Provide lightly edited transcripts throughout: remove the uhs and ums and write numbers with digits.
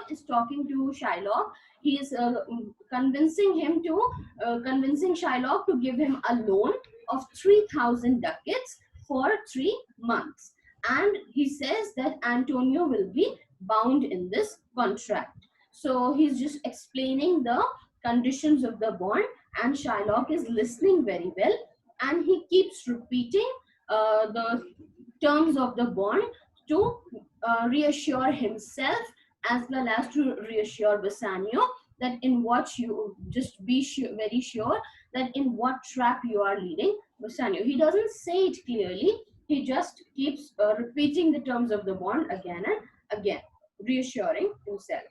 Is talking to Shylock. He is convincing Shylock to give him a loan of 3,000 ducats for 3 months, and he says that Antonio will be bound in this contract. So he's just explaining the conditions of the bond, and Shylock is listening very well, and he keeps repeating the terms of the bond to reassure himself as well as to reassure Bassanio that in what you just be sure, very sure that in what trap you are leading Bassanio. He doesn't say it clearly. He just keeps repeating the terms of the bond again and again, reassuring himself.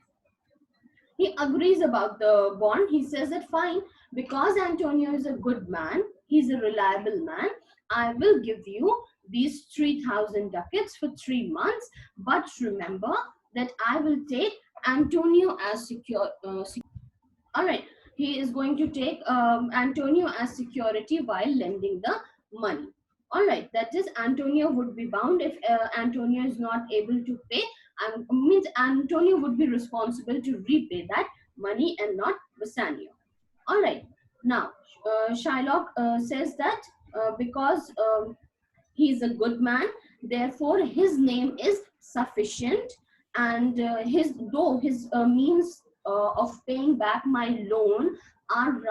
He agrees about the bond. He says that fine, because Antonio is a good man, he's a reliable man, I will give you these 3,000 ducats for 3 months. But remember that I will take Antonio as secure. All right, he is going to take Antonio as security while lending the money. All right, that is, Antonio would be bound if Antonio is not able to pay, and means Antonio would be responsible to repay that money and not Bassanio. All right, now Shylock says that because he is a good man, therefore his name is sufficient, and his means of paying back my loan are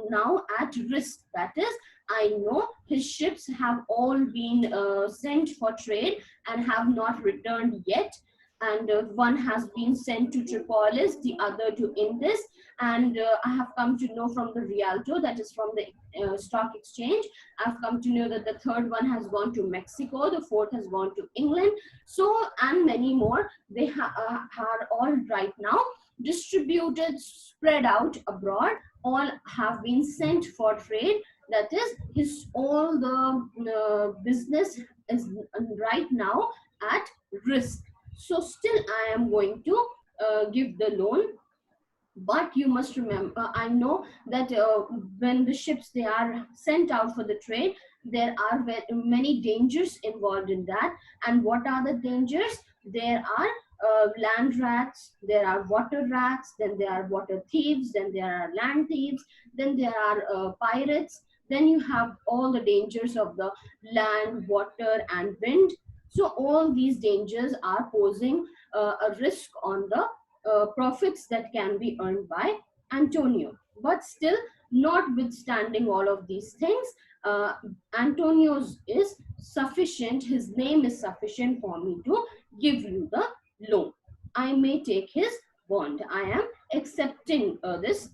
now at risk. That is, I know his ships have all been sent for trade and have not returned yet, and one has been sent to Tripolis, the other to Indus, and I have come to know from the Rialto, that is from the stock exchange, I've come to know that the third one has gone to Mexico, the fourth has gone to England, so, and many more. They are all right now distributed, spread out abroad, all have been sent for trade. That is, his all the business is right now at risk. So still I am going to give the loan, but you must remember, I know that when the ships they are sent out for the trade, there are many dangers involved in that. And what are the dangers? There are land rats, there are water rats, then there are water thieves, then there are land thieves, then there are pirates, then you have all the dangers of the land, water and wind. So all these dangers are posing a risk on the profits that can be earned by Antonio. But still, notwithstanding all of these things, Antonio's is sufficient, his name is sufficient for me to give you the loan. I may take his bond. I am accepting this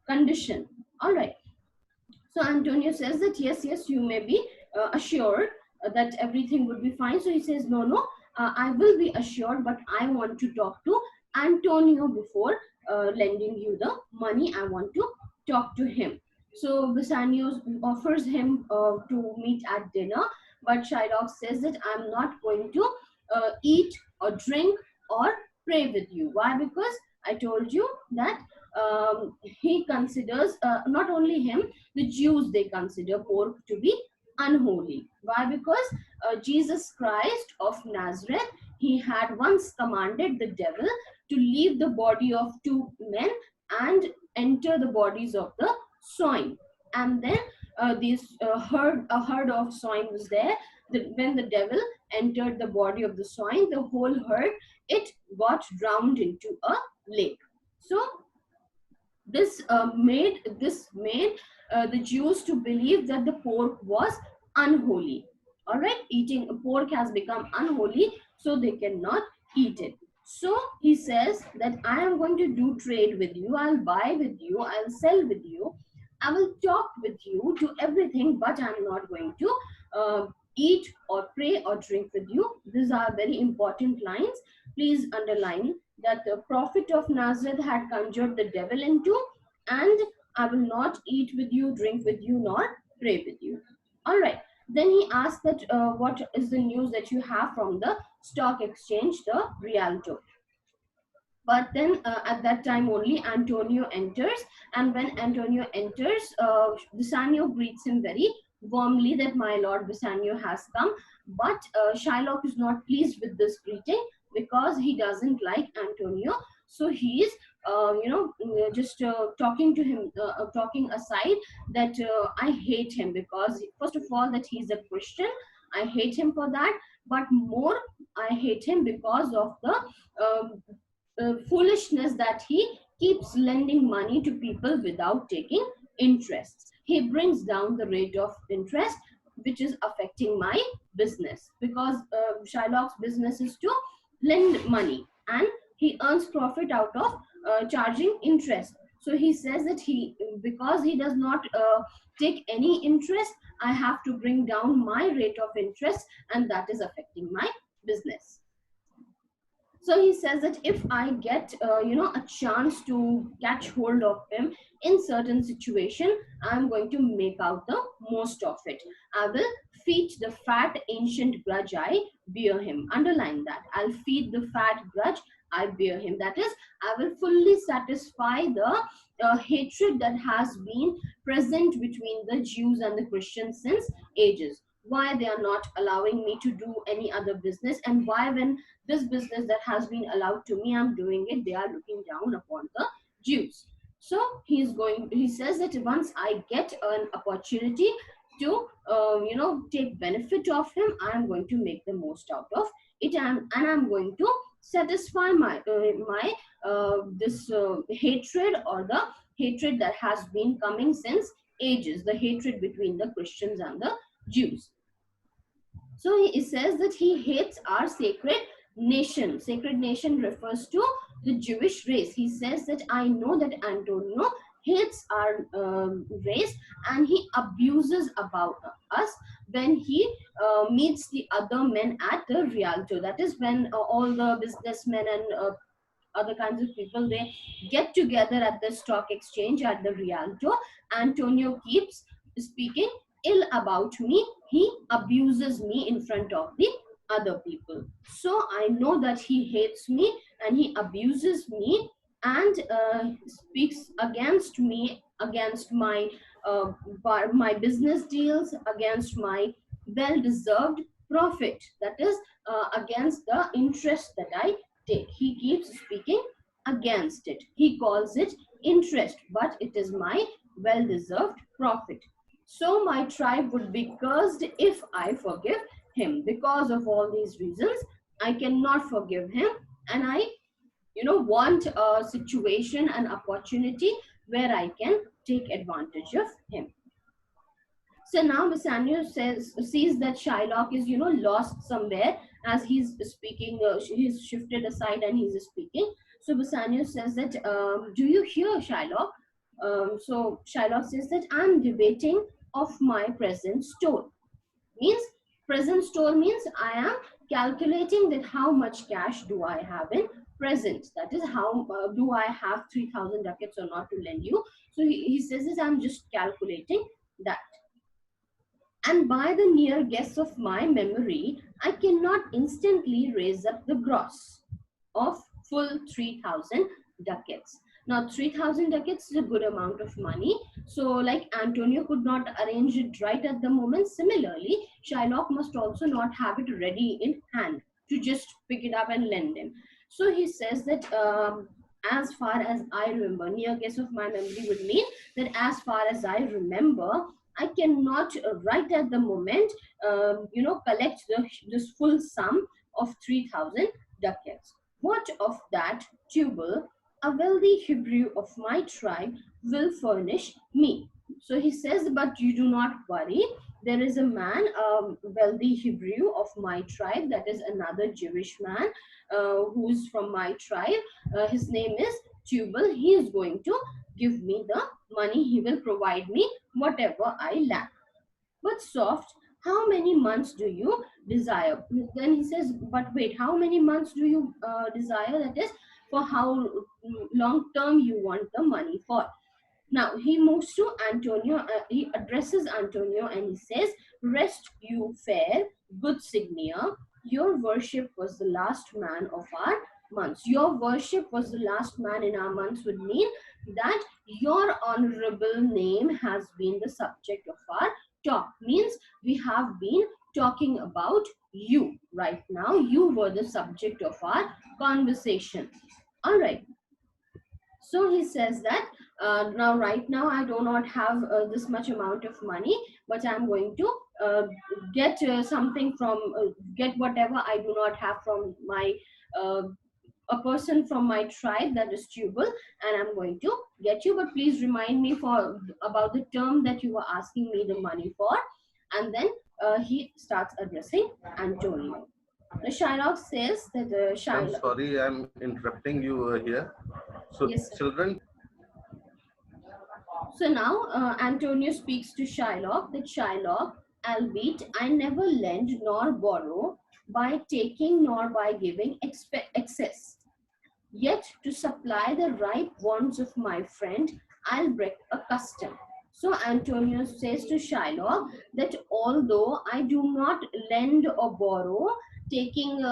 condition. All right. So Antonio says that yes, you may be assured that everything would be fine. So he says, no, I will be assured, but I want to talk to Antonio before lending you the money. I want to talk to him. So Bassanio offers him to meet at dinner, but Shylock says that I'm not going to eat or drink or pray with you. Why? Because I told you that he considers, not only him, the Jews, they consider pork to be unholy. Why? Because Jesus Christ of Nazareth, he had once commanded the devil to leave the body of two men and enter the bodies of the swine. And then a herd of swine was there. When the devil entered the body of the swine, the whole herd, it got drowned into a lake. So this made the Jews to believe that the pork was unholy. All right, eating pork has become unholy, so they cannot eat it. So he says that I am going to do trade with you. I'll buy with you. I'll sell with you. I will talk with you to everything, but I'm not going to eat or pray or drink with you. These are very important lines. Please underline that the prophet of Nazareth had conjured the devil into, and I will not eat with you, drink with you, nor pray with you. All right. Then he asked that what is the news that you have from the stock exchange, the Rialto. But then at that time only Antonio enters, and when Antonio enters, Bassanio greets him very warmly that my lord Bassanio has come. But Shylock is not pleased with this greeting. because he doesn't like Antonio. So he is, just talking to him, talking aside that I hate him because, first of all, that he's a Christian. I hate him for that. But more, I hate him because of the foolishness that he keeps lending money to people without taking interest. He brings down the rate of interest, which is affecting my business, because Shylock's business is to lend money, and he earns profit out of charging interest. So he says that because he does not take any interest, I have to bring down my rate of interest, and that is affecting my business. So he says that if I get a chance to catch hold of him in certain situation, I'm going to make out the most of it. I will feed the fat ancient grudge I bear him. Underline that. I'll feed the fat grudge I bear him. That is, I will fully satisfy the hatred that has been present between the Jews and the Christians since ages. Why they are not allowing me to do any other business, and why, when this business that has been allowed to me, I'm doing it, they are looking down upon the Jews. So he says that once I get an opportunity to take benefit of him, I'm going to make the most out of it, and I'm going to satisfy my this hatred, or the hatred that has been coming since ages, the hatred between the Christians and the Jews. So he says that he hates our sacred nation. Sacred nation refers to the Jewish race. He says that I know that Antonio hates our race, and he abuses about us when he meets the other men at the Rialto. That is when all the businessmen and other kinds of people, they get together at the stock exchange at the Rialto. Antonio keeps speaking ill about me. He abuses me in front of the other people. So I know that he hates me and he abuses me, and speaks against me, against my business deals, against my well deserved profit, that is against the interest that I take. He keeps speaking against it. He calls it interest, but it is my well deserved profit. So my tribe would be cursed if I forgive him. Because of all these reasons, I cannot forgive him, and I want a situation, an opportunity where I can take advantage of him. So now Bassanio sees that Shylock is, lost somewhere as he's speaking. He's shifted aside and he's speaking. So Bassanio says that, do you hear, Shylock? So Shylock says that I'm debating of my present store. Means present store means I am calculating that how much cash do I have in present. That is, how do I have 3,000 ducats or not to lend you. So he says this, I'm just calculating that. And by the near guess of my memory, I cannot instantly raise up the gross of full 3,000 ducats. Now, 3,000 ducats is a good amount of money. So, like Antonio could not arrange it right at the moment, similarly, Shylock must also not have it ready in hand to just pick it up and lend him. So, he says that as far as I remember, near guess of my memory would mean that as far as I remember, I cannot right at the moment, collect this full sum of 3,000 ducats. What of that, Tubal, a wealthy Hebrew of my tribe, will furnish me? So he says, but you do not worry. There is a man, a wealthy Hebrew of my tribe, that is another Jewish man who's from my tribe. His name is Tubal. He is going to give me the money. He will provide me whatever I lack. But soft, how many months do you desire? Then he says, but wait, how many months do you desire? That is, for how long term you want the money for. Now he moves to Antonio. He addresses Antonio and he says, rest you fair, good Signia. Your worship was the last man of our months. Your worship was the last man in our months would mean that your honorable name has been the subject of our talk. Means we have been talking about you right now. You were the subject of our conversation. All right. So he says that now, right now, I do not have this much amount of money, but I'm going to get something from, get whatever I do not have from my uh, a person from my tribe, that is Tubal, and I'm going to get you. But please remind me for about the term that you were asking me the money for. And then he starts addressing Antonio. The Shylock says that I'm Shylock. sorry, I'm interrupting you here. So, Yes, sir. children, So now Antonio speaks to Shylock that Shylock, albeit I never lend nor borrow by taking nor by giving excess. Yet to supply the ripe wants of my friend, I'll break a custom. So Antonio says to Shylock that although I do not lend or borrow, taking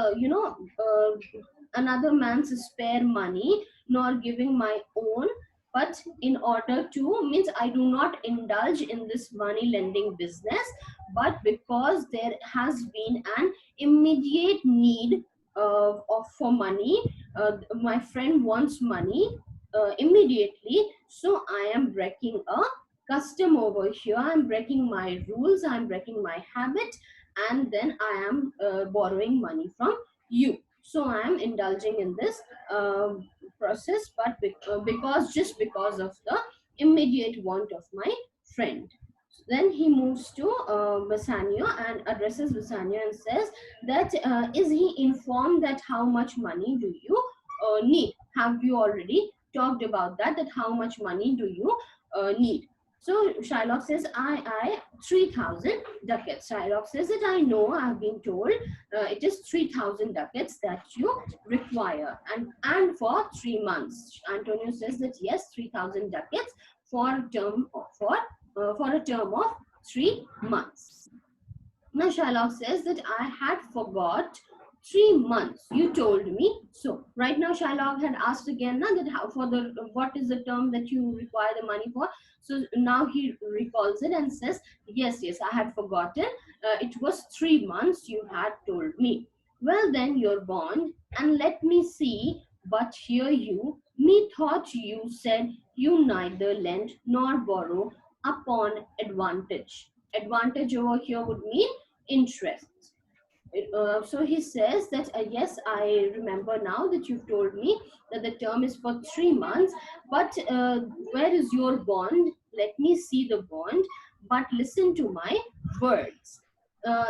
another man's spare money, nor giving my own, but in order to, means I do not indulge in this money lending business, but because there has been an immediate need for money, my friend wants money immediately, so I am breaking a custom over here. I'm breaking my rules, I'm breaking my habit, and then I am borrowing money from you. So I am indulging in this process, but because, just because of the immediate want of my friend. Then he moves to Bassanio and addresses Bassanio and says that is he informed that how much money do you need? Have you already talked about that? That how much money do you need? So Shylock says, I 3,000 ducats. Shylock says that I know, I've been told it is 3,000 ducats that you require, and for 3 months. Antonio says that yes, 3,000 ducats for a term for a term of 3 months. Now Shylock says that I had forgot 3 months. You told me so. Right now Shylock had asked again now that how for the what is the term that you require the money for. So now he recalls it and says, yes, I had forgotten. It was 3 months you had told me. Well then, your bond, and let me see. But hear you, methought you said you neither lend nor borrow upon advantage. Advantage over here would mean interest. So he says that yes, I remember now that you've told me that the term is for 3 months, but where is your bond? Let me see the bond, but listen to my words.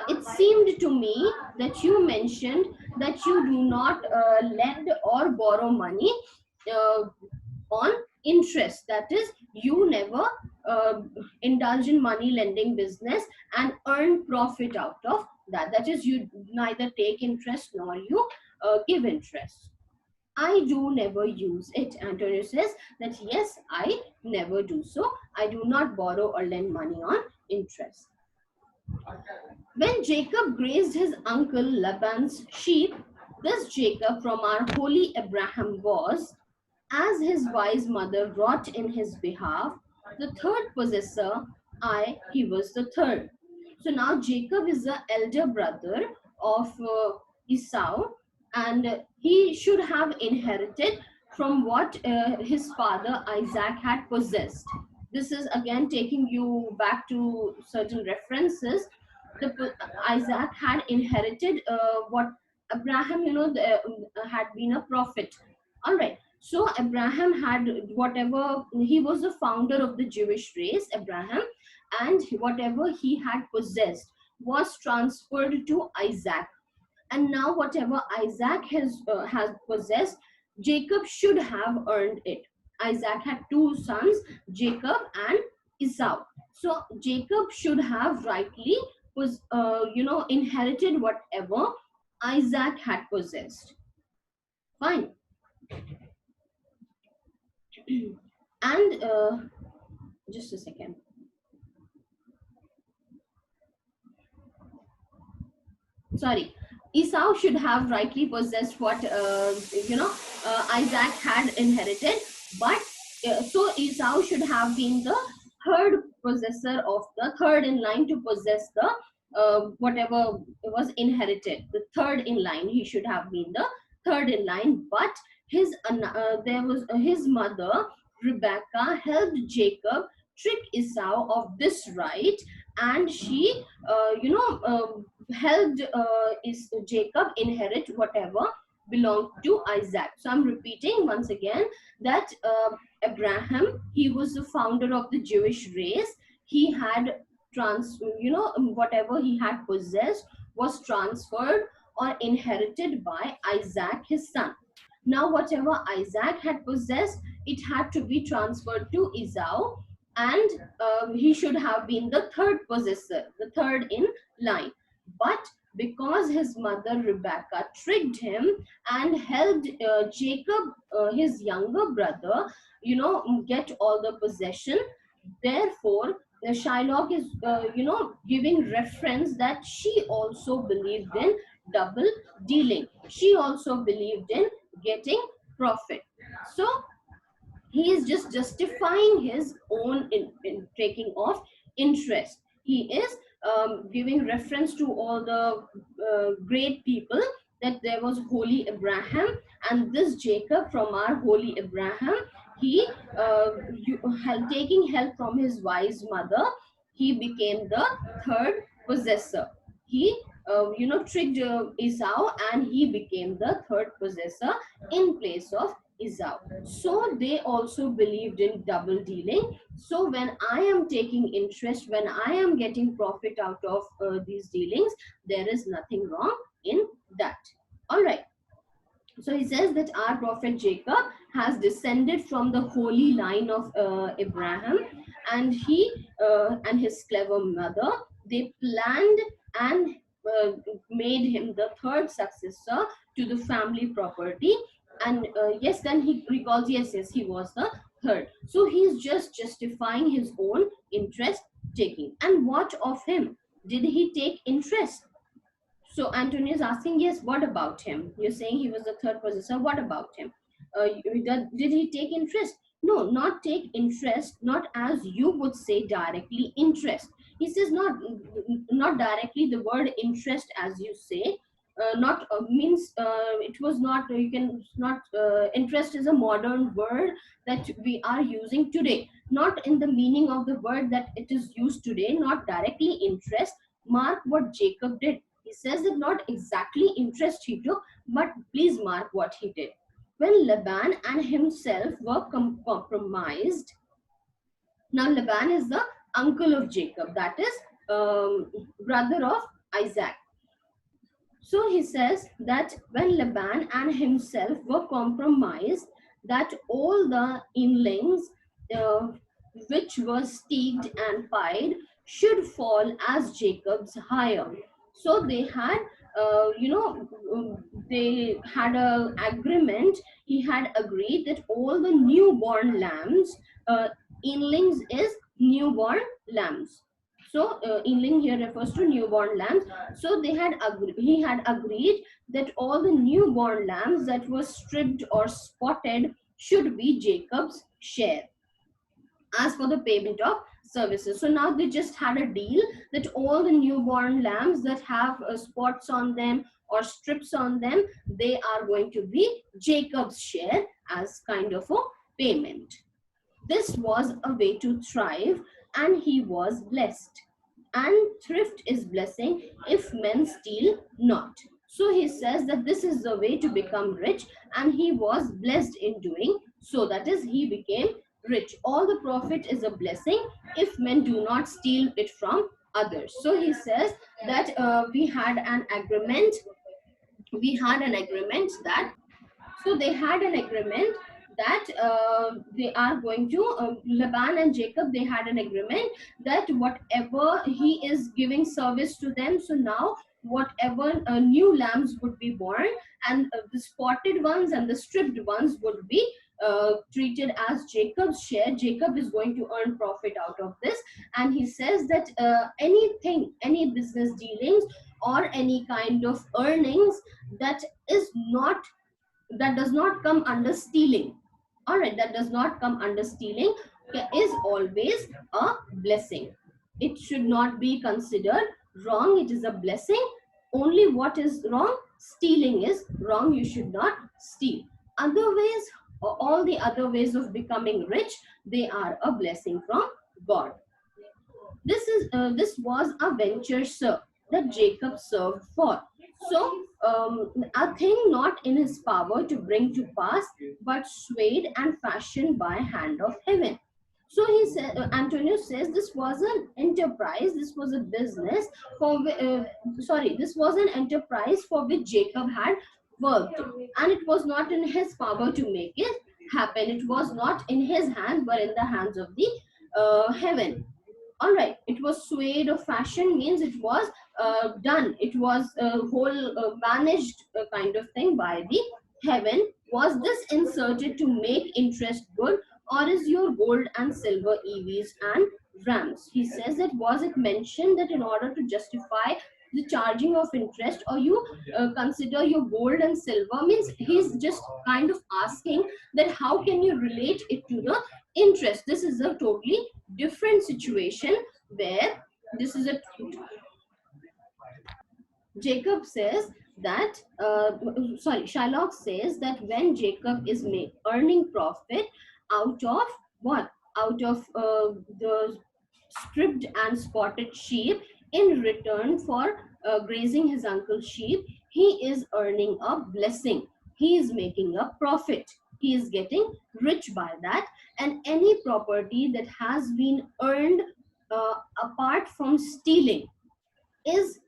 It seemed to me that you mentioned that you do not lend or borrow money uh, on interest. That is, you never uh, indulge in money lending business and earn profit out of that. That is, you neither take interest nor you give interest. I do never use it. Antonio says that yes, I never do so. I do not borrow or lend money on interest. When Jacob grazed his uncle Laban's sheep, this Jacob from our holy Abraham was, as his wise mother wrought in his behalf, the third possessor, he was the third. So now Jacob is the elder brother of Esau, and he should have inherited from what his father Isaac had possessed. This is again taking you back to certain references. Isaac had inherited what Abraham, had been a prophet. All right. So Abraham had whatever, he was the founder of the Jewish race, Abraham, and whatever he had possessed was transferred to Isaac. And now whatever Isaac has possessed, Jacob should have earned it. Isaac had two sons, Jacob and Esau. So Jacob should have rightly inherited whatever Isaac had possessed. Fine. And just a second. Sorry. Esau should have rightly possessed what Isaac had inherited, but so Esau should have been the third possessor of the third in line to possess the whatever was inherited. The third in line, he should have been the third in line. But there was his mother Rebecca helped Jacob trick Esau of this right, and she helped is Jacob inherit whatever belonged to Isaac. So I'm repeating once again that Abraham, he was the founder of the Jewish race. He had whatever he had possessed was transferred or inherited by Isaac, his son. Now whatever Isaac had possessed, it had to be transferred to Esau, and he should have been the third possessor, the third in line. But because his mother Rebecca tricked him and helped Jacob, his younger brother, get all the possession, therefore Shylock is giving reference that she also believed in double dealing. She also believed in getting profit. So he is just justifying his own in taking of interest. He is giving reference to all the great people, that there was holy Abraham, and this Jacob from our holy Abraham, he taking help from his wise mother, he became the third possessor. He tricked Esau, and he became the third possessor in place of Esau. So they also believed in double dealing. So when I am taking interest, when I am getting profit out of these dealings, there is nothing wrong in that. All right. So he says that our prophet Jacob has descended from the holy line of Abraham, and he and his clever mother, they planned and made him the third successor to the family property. And yes, then he recalls, yes, he was the third. So he's just justifying his own interest taking. And what of him? Did he take interest? So Antonio is asking, yes, what about him? You're saying he was the third possessor. What about him? Did he take interest? No, not take interest, not as you would say directly interest. He says not directly the word interest as you say. Not means it was not, you can not interest is a modern word that we are using today, not in the meaning of the word that it is used today, not directly interest. Mark what Jacob did. He says that not exactly interest he took, but please mark what he did. When Laban and himself were compromised, now Laban is the uncle of Jacob, that is brother of Isaac. So he says that when Laban and himself were compromised, that all the inlings uh, which were staked and pied should fall as Jacob's hire. So they had, they had a agreement. He had agreed that all the newborn lambs, inlings is newborn lambs. So inling here refers to newborn lambs. So he had agreed that all the newborn lambs that were stripped or spotted should be Jacob's share as for the payment of services. So now they just had a deal that all the newborn lambs that have spots on them or strips on them, they are going to be Jacob's share as kind of a payment. This was a way to thrive, and he was blessed. And thrift is blessing if men steal not. So he says that this is the way to become rich, and he was blessed in doing so. That is, he became rich. All the profit is a blessing if men do not steal it from others. So he says that we had an agreement. So they had an agreement that they are going to, Laban and Jacob, they had an agreement that whatever he is giving service to them, so now whatever new lambs would be born, and the spotted ones and the stripped ones would be treated as Jacob's share. Jacob is going to earn profit out of this. And he says that any business dealings or any kind of earnings that does not come under stealing, all right, that does not come under stealing, is always a blessing. It should not be considered wrong, it is a blessing. Only what is wrong? Stealing is wrong. You should not steal. Other ways, all the other ways of becoming rich, they are a blessing from God. This was a venture, sir, that Jacob served for. So a thing not in his power to bring to pass, but swayed and fashioned by hand of heaven. So he said, Antonio says this was an enterprise, this was a business this was an enterprise for which Jacob had worked, and it was not in his power to make it happen. It was not in his hands, but in the hands of the heaven. All right, it was swayed of fashion means it was done, it was a whole managed kind of thing by the heaven. Was this inserted to make interest good, or is your gold and silver evs and rams? He says that was it mentioned that in order to justify the charging of interest, or you consider your gold and silver, means he's just kind of asking that how can you relate it to the interest. This is a totally different situation where this is a Jacob says that Shylock says that when Jacob is earning profit out of what? Out of the stripped and spotted sheep in return for grazing his uncle's sheep, he is earning a blessing. He is making a profit. He is getting rich by that. And any property that has been earned apart from stealing is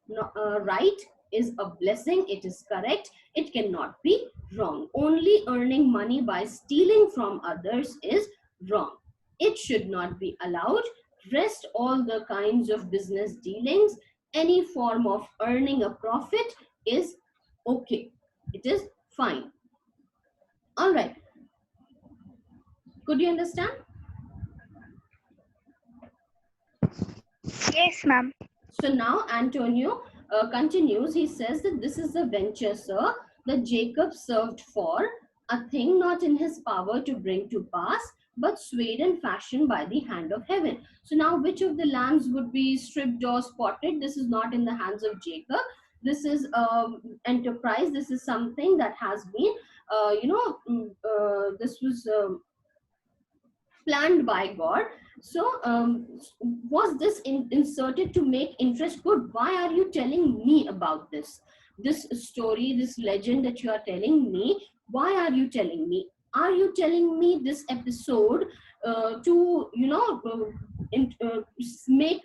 right, is a blessing, it is correct, it cannot be wrong. Only earning money by stealing from others is wrong. It should not be allowed. Rest all the kinds of business dealings, any form of earning a profit is okay, it is fine. All right, could you understand? Yes, ma'am. So now Antonio continues. He says that this is a venture, sir, that Jacob served for, a thing not in his power to bring to pass, but swayed and fashioned by the hand of heaven. So now which of the lambs would be stripped or spotted? This is not in the hands of Jacob. This is enterprise. This is something that has been, this was planned by God. So, was this inserted to make interest good? Why are you telling me about this? This story, this legend that you are telling me, why are you telling me? Are you telling me this episode to, make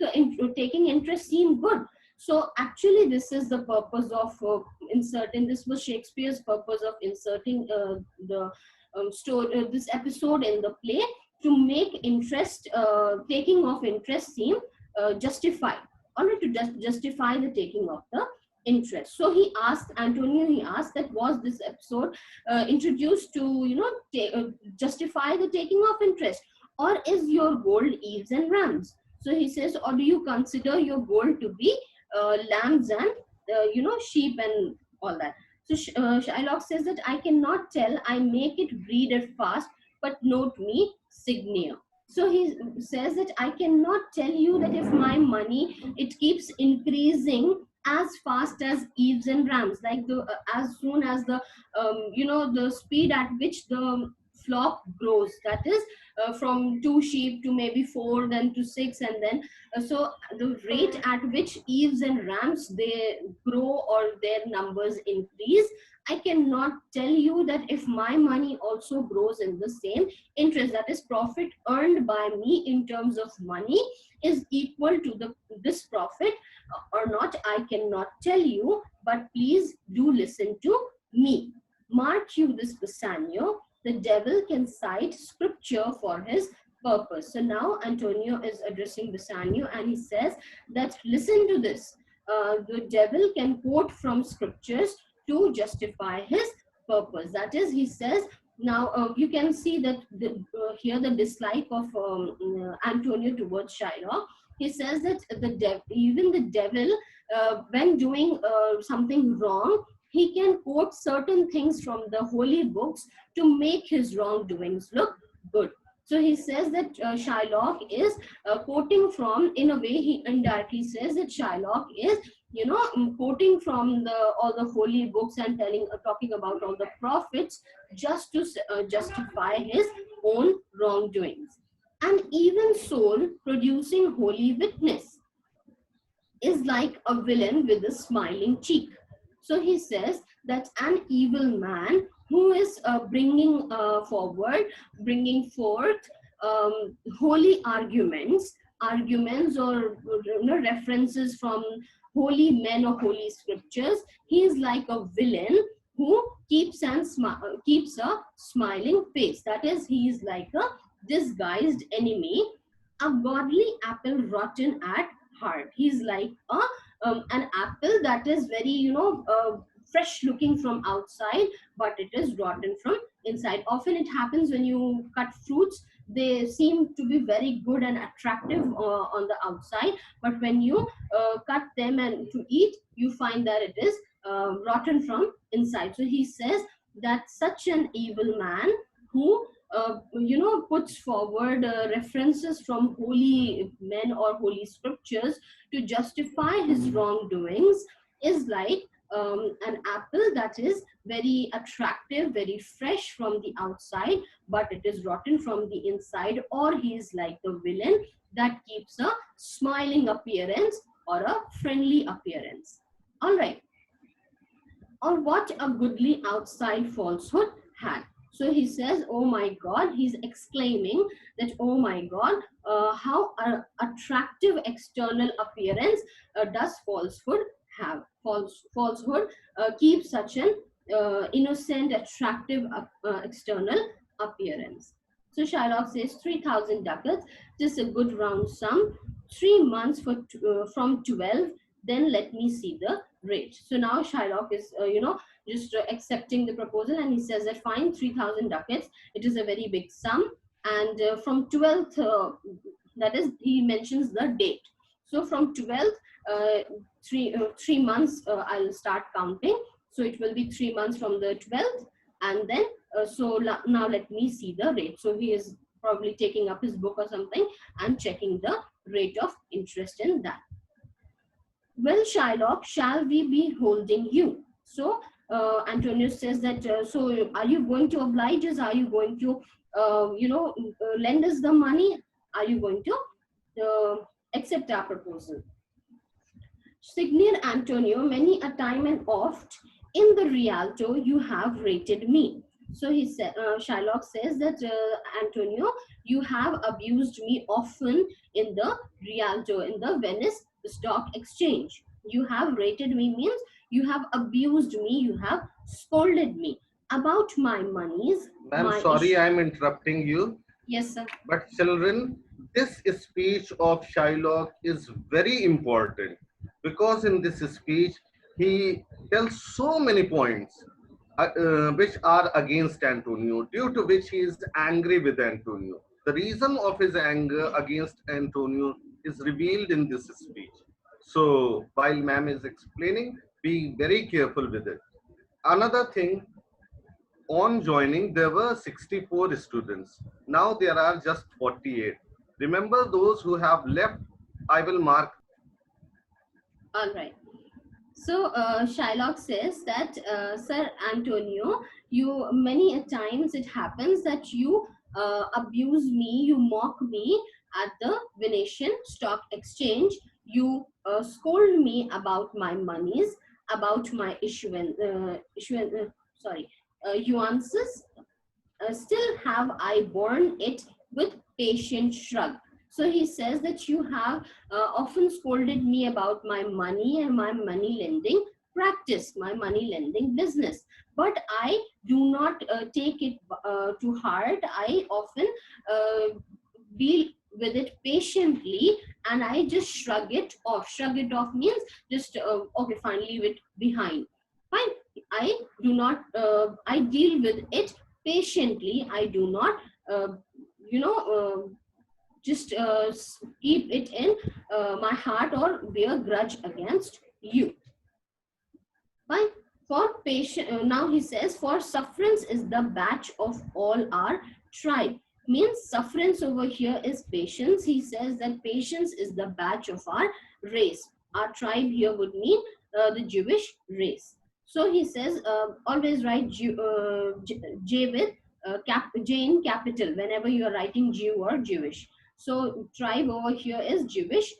taking interest seem good? So, actually, this is the purpose of inserting, this was Shakespeare's purpose of inserting the story, this episode in the play, to make interest, taking of interest seem justified, or to justify the taking of the interest. So he asked Antonio, he asked that was this episode introduced to, justify the taking of interest, or is your gold eves and rams? So he says, or do you consider your gold to be lambs and sheep and all that? So Shylock says that I cannot tell, I make it breed it fast, but note me signia. So he says that I cannot tell you that if my money, it keeps increasing as fast as eves and rams, like the as soon as the the speed at which the flock grows, that is from 2 sheep to maybe 4, then to 6, and then so the rate at which eves and rams they grow or their numbers increase, I cannot tell you that if my money also grows in the same interest, that is profit earned by me in terms of money is equal to this profit or not, I cannot tell you, but please do listen to me. Mark you this, Bassanio, the devil can cite scripture for his purpose. So now Antonio is addressing Bassanio and he says that listen to this. The devil can quote from scriptures to justify his purpose. That is, he says, now you can see that here the dislike of Antonio towards Shylock. He says that even the devil, when doing something wrong, he can quote certain things from the holy books to make his wrongdoings look good. So he says that Shylock is quoting from, in a way, he indirectly says that Shylock is, quoting from all the holy books and talking about all the prophets just to justify his own wrongdoings. An evil soul producing holy witness is like a villain with a smiling cheek. So he says that an evil man who is bringing forth holy arguments or references from holy men or holy scriptures. He is like a villain who keeps a smiling face. That is, he is like a disguised enemy, a godly apple rotten at heart. He's like an apple that is very, fresh looking from outside, but it is rotten from inside. Often it happens when you cut fruits, they seem to be very good and attractive on the outside, but when you cut them and to eat, you find that it is rotten from inside. So he says that such an evil man who puts forward references from holy men or holy scriptures to justify his wrongdoings is like an apple that is very attractive, very fresh from the outside, but it is rotten from the inside. Or he is like the villain that keeps a smiling appearance or a friendly appearance. All right. Or what a goodly outside falsehood had. So he says, oh my God, he's exclaiming that, oh my God, how attractive external appearance does falsehood have. Falsehood keeps such an innocent, attractive external appearance. So Shylock says 3,000 ducats, just a good round sum, 3 months from 12, then let me see the rate. So now Shylock is, just accepting the proposal, and he says that fine, 3,000 ducats. It is a very big sum, and from 12th, that is, he mentions the date. So from 12th, 3 months, I'll start counting. So it will be 3 months from the 12th, and then now let me see the rate. So he is probably taking up his book or something and checking the rate of interest in that. Well, Shylock, shall we be holding you? So Antonio says that, so are you going to oblige us? Are you going to, lend us the money? Are you going to accept our proposal? Signor Antonio, many a time and oft in the Rialto you have rated me. So he said, Shylock says that, Antonio, you have abused me often in the Rialto, in the Venice Stock Exchange. You have rated me means you have abused me, you have scolded me about my monies. Ma'am, sorry, I'm interrupting you. Yes, sir. But children, this speech of Shylock is very important because in this speech he tells so many points which are against Antonio, due to which he is angry with Antonio. The reason of his anger against Antonio is revealed in this speech. So while ma'am is explaining, be very careful with it. Another thing, on joining, there were 64 students. Now there are just 48. Remember those who have left, I will mark. All right. So Shylock says that, Sir Antonio, you many a times it happens that you abuse me, you mock me at the Venetian Stock Exchange. You scold me about my monies, about my nuances. Still have I borne it with patient shrug. So he says that you have often scolded me about my money and my money lending practice, my money lending business. But I do not take it to heart. I often deal with it patiently, and I just shrug it off. Shrug it off means just, okay, fine, leave it behind. Fine. I do not, I deal with it patiently. I do not, you know, just keep it in my heart or bear grudge against you. Fine. For patient, now he says, for sufferance is the batch of all our tribe. means sufferance over here is patience. He says that patience is the badge of our race. Our tribe here would mean the Jewish race. So he says always write J with J in capital whenever you are writing Jew or Jewish. So tribe over here is Jewish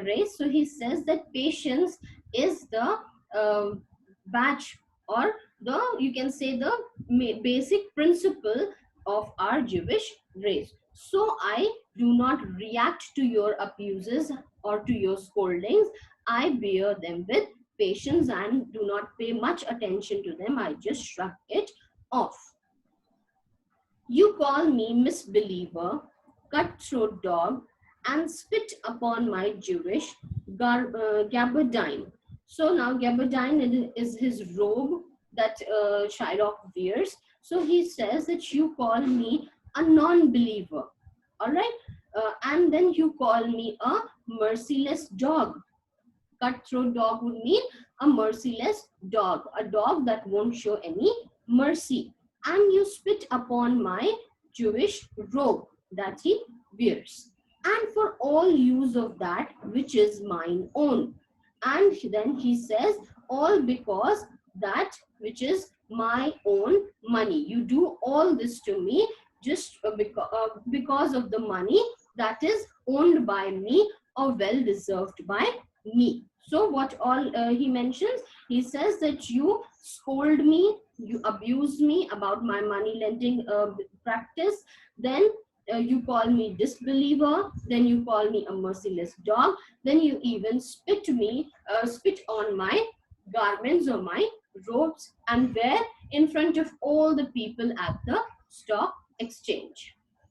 race. So he says that patience is the badge, or the, you can say, the basic principle of our Jewish race. So I do not react to your abuses or to your scoldings. I bear them with patience and do not pay much attention to them. I just shrug it off. You call me misbeliever, cutthroat dog, and spit upon my Jewish gabardine. So now gabardine is his robe that Shylock wears. So he says that you call me a non-believer, all right, and then you call me a merciless dog. Cutthroat dog would mean a merciless dog, a dog that won't show any mercy. And you spit upon my Jewish robe that he wears, and for all use of that which is mine own. And then he says, all because that which is my own money. You do all this to me just because of the money that is owned by me or well deserved by me. So what all he mentions, he says that you scold me, you abuse me about my money lending practice, then you call me disbeliever, then you call me a merciless dog, then you even spit on my garments or my robes and wear in front of all the people at the stock exchange.